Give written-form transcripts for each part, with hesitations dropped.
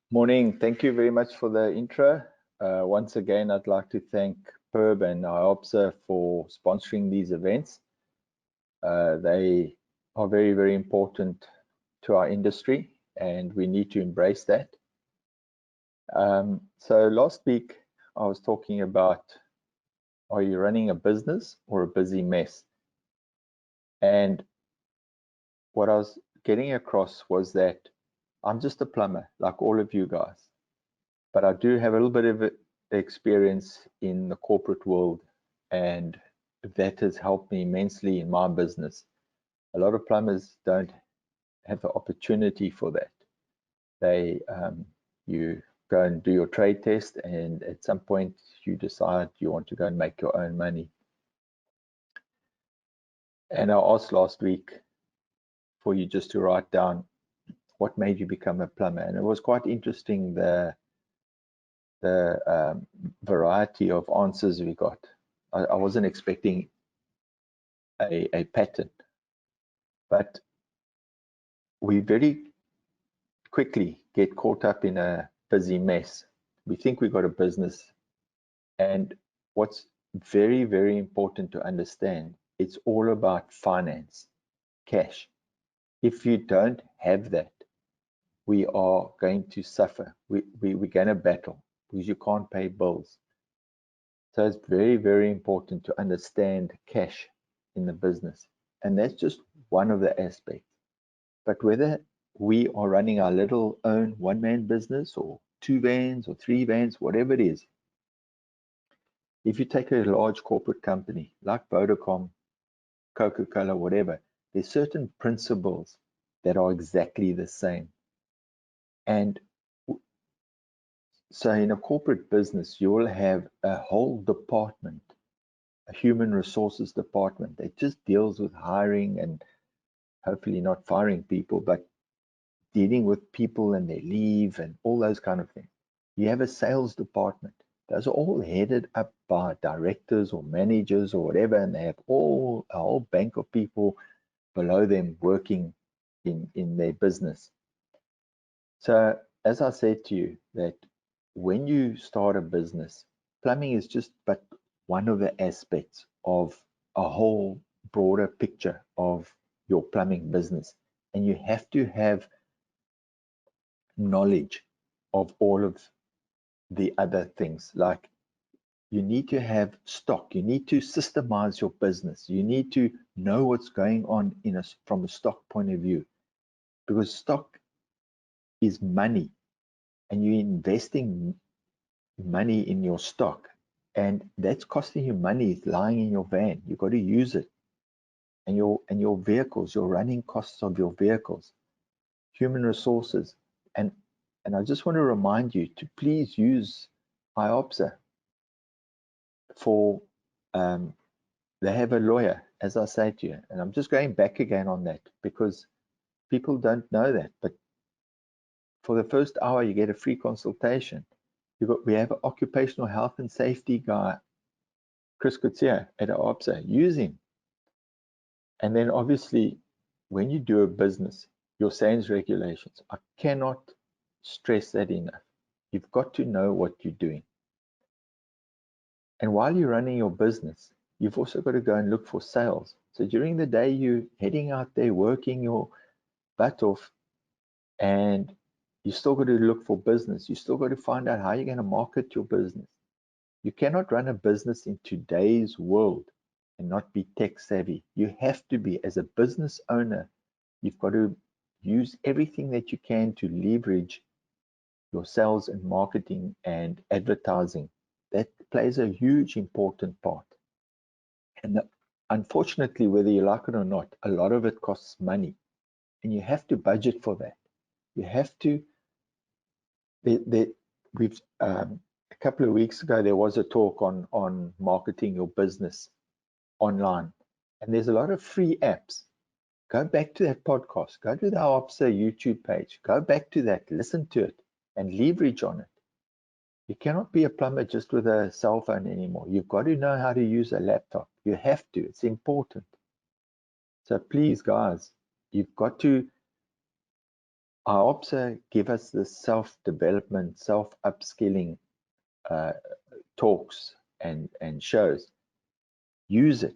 Morning. Thank you very much for the intro. Once again, I'd like to thank PIRB and IOPSA for sponsoring these events. They are very, very important to our industry, and we need to embrace that. So last week, I was talking about, are you running a business or a busy mess? And what I was getting across was that I'm just a plumber, like all of you guys. But I do have a little bit of experience in the corporate world, and that has helped me immensely in my business. A lot of plumbers don't have the opportunity for that. You go and do your trade test, and at some point you decide you want to go and make your own money. And I asked last week for you just to write down what made you become a plumber, and it was quite interesting the variety of answers we got. I wasn't expecting a pattern, but we very quickly get caught up in a busy mess. We think we got a business, and what's very, very important to understand, it's all about finance, cash. If you don't have that, we are going to suffer. We're going to battle because you can't pay bills. So it's very, very important to understand cash in the business. And that's just one of the aspects. But whether we are running our little own one-man business or 2 vans or 3 vans, whatever it is, if you take a large corporate company like Vodacom, Coca-Cola, whatever, there's certain principles that are exactly the same. And so in a corporate business, you will have a whole department, a human resources department that just deals with hiring and hopefully not firing people, but dealing with people and their leave and all those kind of things. You have a sales department. Those are all headed up by directors or managers or whatever, and they have a whole bank of people below them working in their business. So as I said to you, that when you start a business, plumbing is just but one of the aspects of a whole broader picture of your plumbing business. And you have to have knowledge of all of the other things. Like you need to have stock, you need to systemize your business, you need to know what's going on from a stock point of view, because stock is money and you're investing money in your stock, and that's costing you money. It's lying in your van, you've got to use it. And your vehicles, your running costs of your vehicles, human resources. And I just want to remind you to please use IOPSA for they have a lawyer, as I say to you, and I'm just going back again on that because people don't know that. But for the first hour, you get a free consultation. We have an occupational health and safety guy, Chris Kutsia at IOPSA. Use him. And then obviously, when you do a business, your SANS regulations, I cannot stress that enough. You've got to know what you're doing. And while you're running your business, you've also got to go and look for sales. So during the day, you're heading out there, working your butt off, and you still got to look for business. You still got to find out how you're going to market your business. You cannot run a business in today's world and not be tech savvy. You have to be. As a business owner, you've got to use everything that you can to leverage your sales and marketing and advertising. That plays a huge important part. And unfortunately, whether you like it or not, a lot of it costs money, and you have to budget for that. You have to. We've a couple of weeks ago there was a talk on marketing your business online, and there's a lot of free apps. Go back to that podcast, go to the IOPSA YouTube page, go back to that, listen to it, and leverage on it. You cannot be a plumber just with a cell phone anymore. You've got to know how to use a laptop. You have to. It's important. So please, guys, you've got to IOPSA give us the self-development, self-upskilling talks and shows. Use it.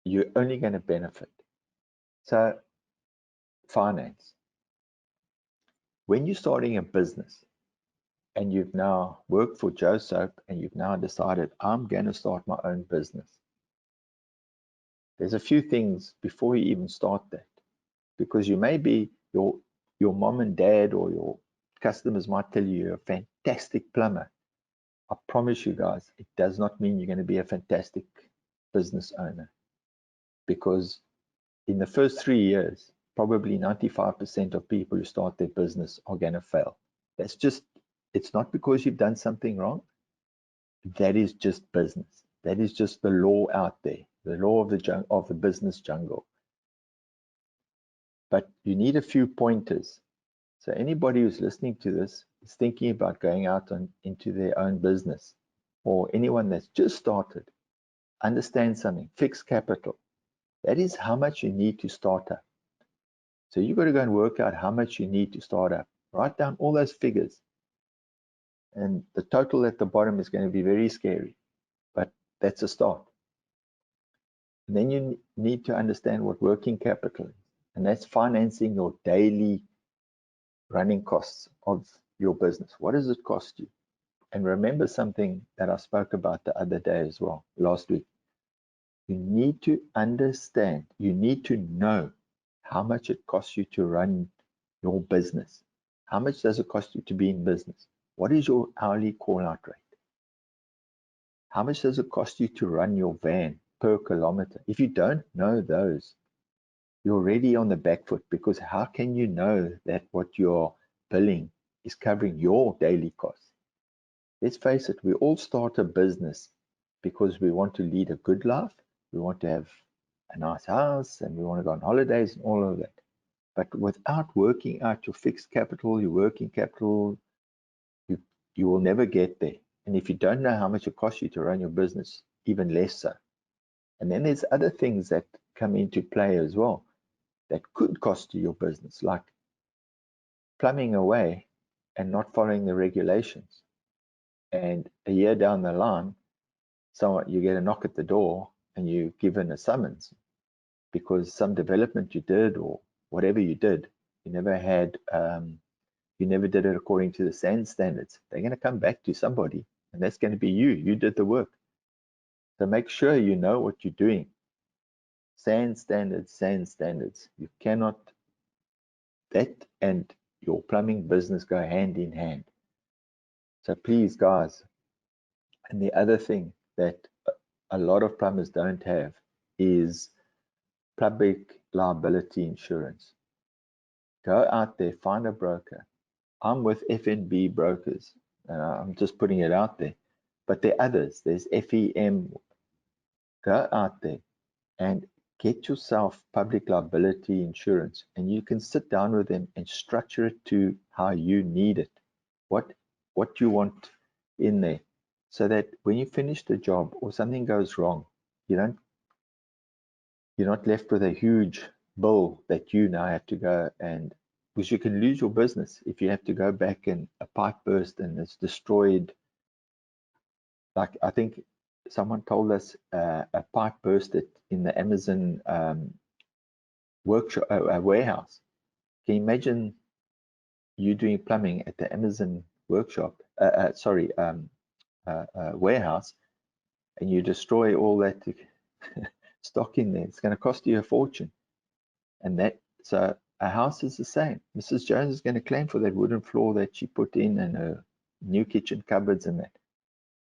You're only going to benefit. So, finance. When you're starting a business and you've now worked for Joe Soap and you've now decided, I'm going to start my own business, there's a few things before you even start that, because you may be your mom and dad or your customers might tell you you're a fantastic plumber. I promise you guys, it does not mean you're going to be a fantastic business owner, because in the first 3 years, probably 95% of people who start their business are going to fail. That's just, it's not because you've done something wrong. That is just business. That is just the law out there, the law of the business jungle. But you need a few pointers. So anybody who's listening to this is thinking about going out into their own business, or anyone that's just started, understand something. Fixed capital. That is how much you need to start up. So you've got to go and work out how much you need to start up. Write down all those figures. And the total at the bottom is going to be very scary, but that's a start. And then you need to understand what working capital is, and that's financing your daily running costs of your business. What does it cost you? And remember something that I spoke about the other day as well, last week. You need to understand, you need to know how much it costs you to run your business. How much does it cost you to be in business? What is your hourly call-out rate? How much does it cost you to run your van per kilometer? If you don't know those, you're already on the back foot, because how can you know that what you're billing is covering your daily costs? Let's face it, we all start a business because we want to lead a good life. We want to have a nice house and we want to go on holidays and all of that. But without working out your fixed capital, your working capital, you will never get there. And if you don't know how much it costs you to run your business, even less so. And then there's other things that come into play as well that could cost you your business, like plumbing away and not following the regulations. And a year down the line, you get a knock at the door and you're given a summons because some development you did or whatever you did, you never did it according to the SAND standards. They're going to come back to somebody, and that's going to be you. You did the work. So make sure you know what you're doing. SAND standards, SAND standards. You cannot, that and your plumbing business go hand in hand. So please, guys, and the other thing that a lot of plumbers don't have is public liability insurance. Go out there, find a broker. I'm with FNB brokers, and I'm just putting it out there. But there are others. There's FEM. Go out there and get yourself public liability insurance, and you can sit down with them and structure it to how you need it, what you want in there, so that when you finish the job or something goes wrong, you're not left with a huge bill that you now have to go, and because you can lose your business if you have to go back and a pipe burst and it's destroyed. Like I think someone told us a pipe bursted in the Amazon workshop warehouse. Can you imagine you doing plumbing at the Amazon workshop? Warehouse, and you destroy all that stock in there. It's going to cost you a fortune. And so a house is the same. Mrs. Jones is going to claim for that wooden floor that she put in and her new kitchen cupboards and that.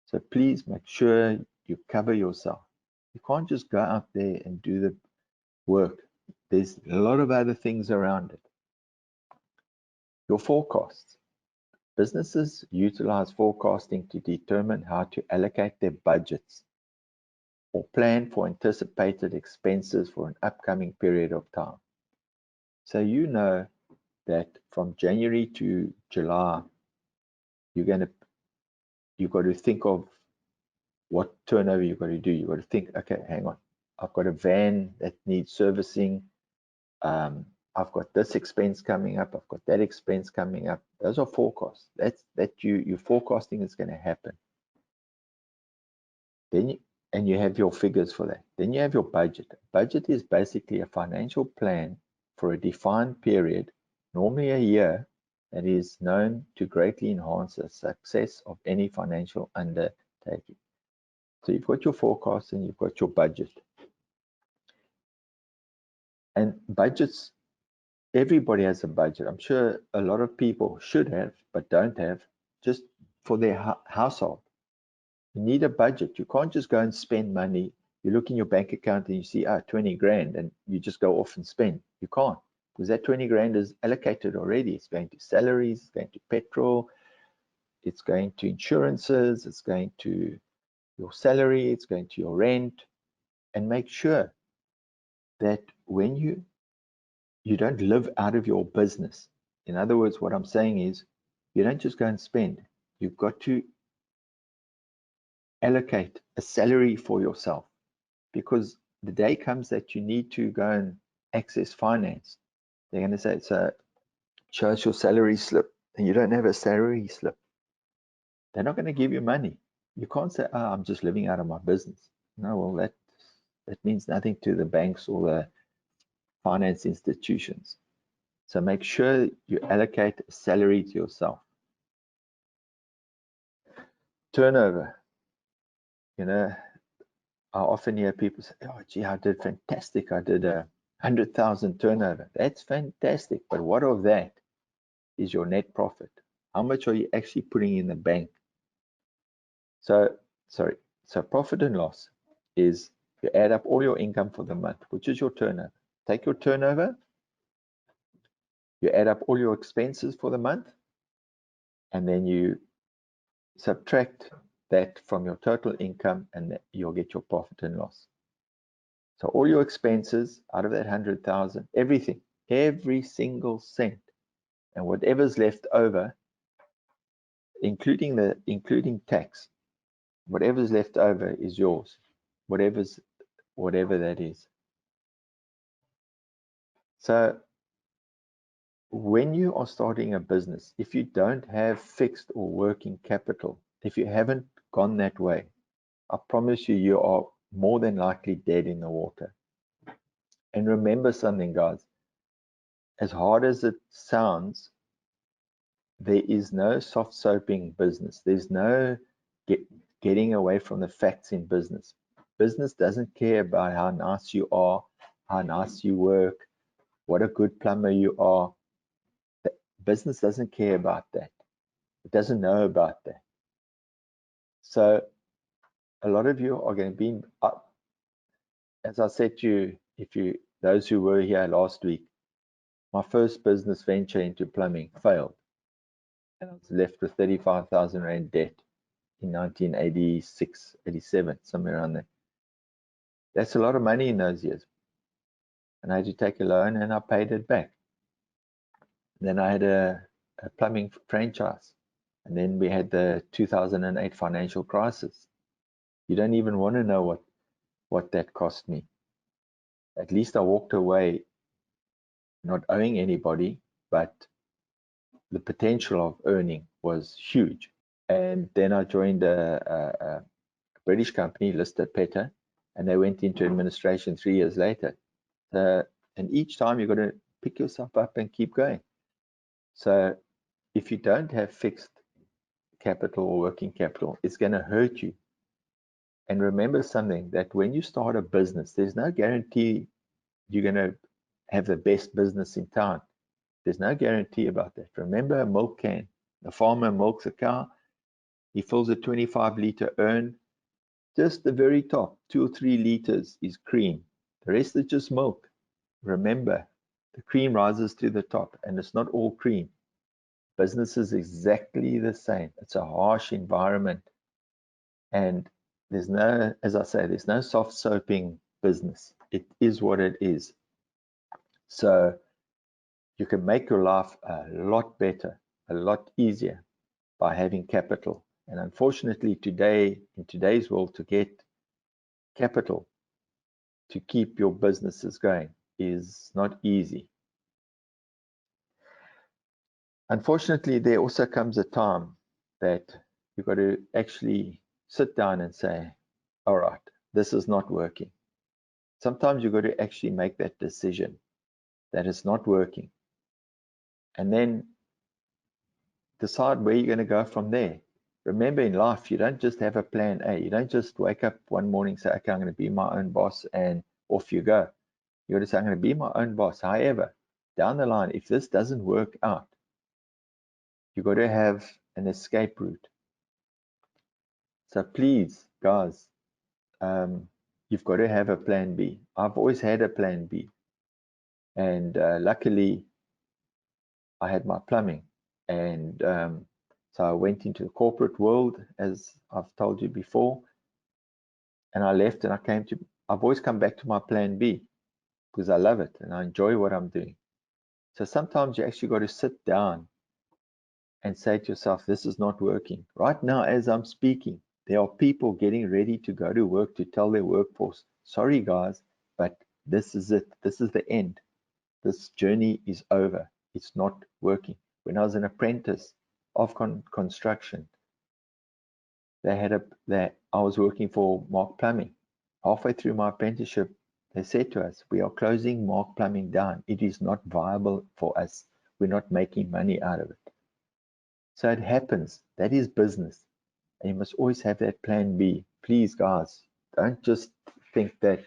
So please make sure you cover yourself. You can't just go out there and do the work. There's a lot of other things around it. Your forecasts. Businesses utilize forecasting to determine how to allocate their budgets or plan for anticipated expenses for an upcoming period of time. So you know that from January to July, you've got to think of what turnover you've got to do. You've got to think, okay, hang on, I've got a van that needs servicing. I've got this expense coming up, I've got that expense coming up. Those are forecasts. You're forecasting is going to happen. Then you have your figures for that. Then you have your budget. Budget is basically a financial plan for a defined period, normally a year, that is known to greatly enhance the success of any financial undertaking. So you've got your forecast and you've got your budget. And budgets, everybody has a budget. I'm sure a lot of people should have, but don't have, just for their household. You need a budget. You can't just go and spend money. You look in your bank account and you see, 20 grand, and you just go off and spend. You can't, because that 20 grand is allocated already. It's going to salaries, it's going to petrol, it's going to insurances, it's going to your salary, it's going to your rent. And make sure that when you don't live out of your business. In other words, what I'm saying is, you don't just go and spend. You've got to allocate a salary for yourself, because the day comes that you need to go and access finance. They're going to say, so show us your salary slip, and you don't have a salary slip. They're not going to give you money. You can't say, I'm just living out of my business. No, well, that means nothing to the banks or the finance institutions. So make sure you allocate a salary to yourself. Turnover. I often hear people say, oh, gee, I did fantastic. I did 100,000 turnover. That's fantastic. But what of that is your net profit? How much are you actually putting in the bank? So profit and loss is you add up all your income for the month, which is your turnover. Take your turnover, you add up all your expenses for the month, and then you subtract that from your total income, and you'll get your profit and loss. So all your expenses out of that 100,000, everything, every single cent, and whatever's left over, including tax, whatever's left over is yours, whatever that is. So when you are starting a business, if you don't have fixed or working capital, if you haven't gone that way, I promise you, you are more than likely dead in the water. And remember something, guys, as hard as it sounds, there is no soft soaping business. There's no getting away from the facts in business. Business doesn't care about how nice you are, how nice you work, what a good plumber you are. Business doesn't care about that. It doesn't know about that. So a lot of you are going to be, as I said to you, those who were here last week, my first business venture into plumbing failed. And I was left with 35,000 Rand debt in 1986, 87, somewhere around there. That's a lot of money in those years. And I had to take a loan and I paid it back. Then I had a plumbing franchise. And then we had the 2008 financial crisis. You don't even want to know what that cost me. At least I walked away not owing anybody, but the potential of earning was huge. And then I joined a British company, listed PETA, and they went into administration 3 years later. And each time you've got to pick yourself up and keep going. So if you don't have fixed capital or working capital, it's going to hurt you. And remember something, that when you start a business, there's no guarantee you're going to have the best business in town. There's no guarantee about that. Remember a milk can. The farmer milks a cow. He fills a 25-liter urn. Just the very top, 2 or 3 liters is cream. The rest is just milk. Remember, the cream rises to the top, and it's not all cream. Business is exactly the same. It's a harsh environment. And there's no, as I say, there's no soft soaping business. It is what it is. So you can make your life a lot better, a lot easier by having capital. And unfortunately today, in today's world, to get capital to keep your businesses going is not easy. Unfortunately, there also comes a time that you've got to actually sit down and say, all right, this is not working. Sometimes you've got to actually make that decision that it's not working, and then decide where you're going to go from there. Remember, in life, you don't just have a plan A. You don't just wake up one morning and say, okay, I'm going to be my own boss, and off you go. You got to say, I'm going to be my own boss. However, down the line, if this doesn't work out, you've got to have an escape route. So please, guys, you've got to have a plan B. I've always had a plan B. And luckily, I had my plumbing. And so I went into the corporate world, as I've told you before. And I left and I've always come back to my plan B because I love it and I enjoy what I'm doing. So sometimes you actually got to sit down and say to yourself, this is not working. Right now, as I'm speaking, there are people getting ready to go to work to tell their workforce, sorry guys, but this is it. This is the end. This journey is over. It's not working. When I was an apprentice of construction, I was working for Mark Plumbing. Halfway through my apprenticeship, they said to us, we are closing Mark Plumbing down. It is not viable for us. We're not making money out of it. So it happens. That is business. And you must always have that plan B. Please, guys, don't just think that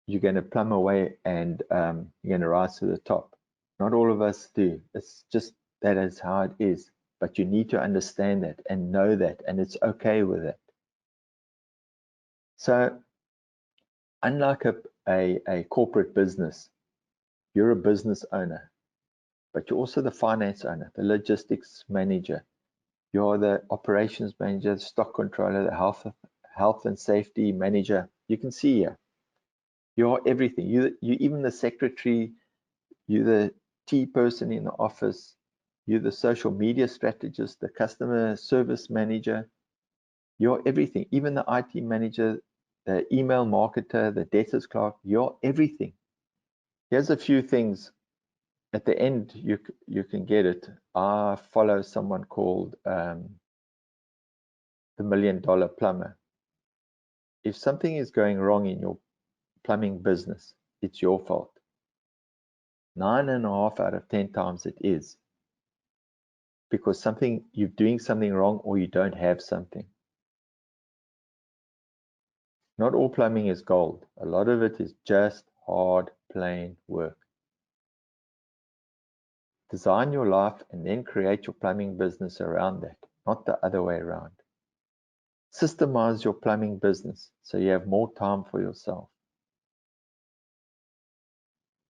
you're going to plumb away and you're going to rise to the top. Not all of us do. It's just that is how it is. But you need to understand that and know that, and it's okay with it. So unlike a corporate business, you're a business owner, but you're also the finance owner, the logistics manager. You're the operations manager, the stock controller, the health and safety manager. You can see here, you're everything. You even the secretary, you're the tea person in the office, you're the social media strategist, the customer service manager. You're everything. Even the IT manager, the email marketer, the debtors clerk, you're everything. Here's a few things. At the end, you can get it. I follow someone called the $1 Million Plumber. If something is going wrong in your plumbing business, it's your fault. 9.5 out of 10 times it is. Because you're doing something wrong or you don't have something. Not all plumbing is gold. A lot of it is just hard, plain work. Design your life and then create your plumbing business around that, not the other way around. Systemize your plumbing business so you have more time for yourself.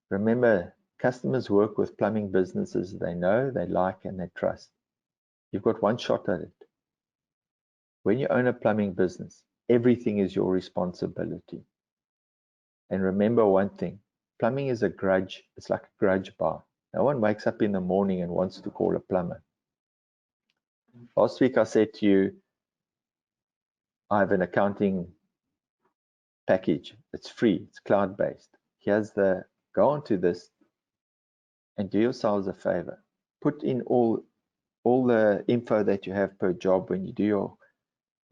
Remember, customers work with plumbing businesses they know, they like, and they trust. You've got one shot at it. When you own a plumbing business, everything is your responsibility. And remember one thing, plumbing is a grudge. It's like a grudge bar. No one wakes up in the morning and wants to call a plumber. Last week I said to you, I have an accounting package. It's free. It's cloud-based. Go onto this and do yourselves a favor. Put in all the info that you have per job when you do your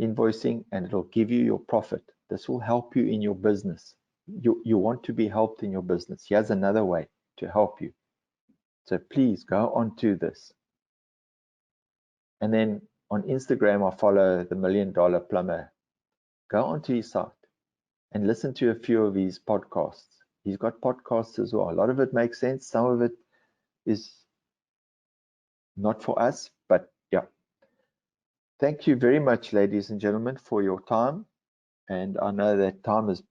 invoicing, and it'll give you your profit. This will help you in your business. You want to be helped in your business. Here's another way to help you. So please go onto this. And then on Instagram, I follow the $1 Million Plumber. Go onto his site and listen to a few of his podcasts. He's got podcasts as well. A lot of it makes sense. Some of it is not for us, but yeah. Thank you very much, ladies and gentlemen, for your time. And I know that time is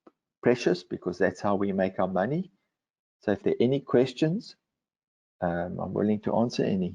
precious because that's how we make our money. So if there are any questions, I'm willing to answer any.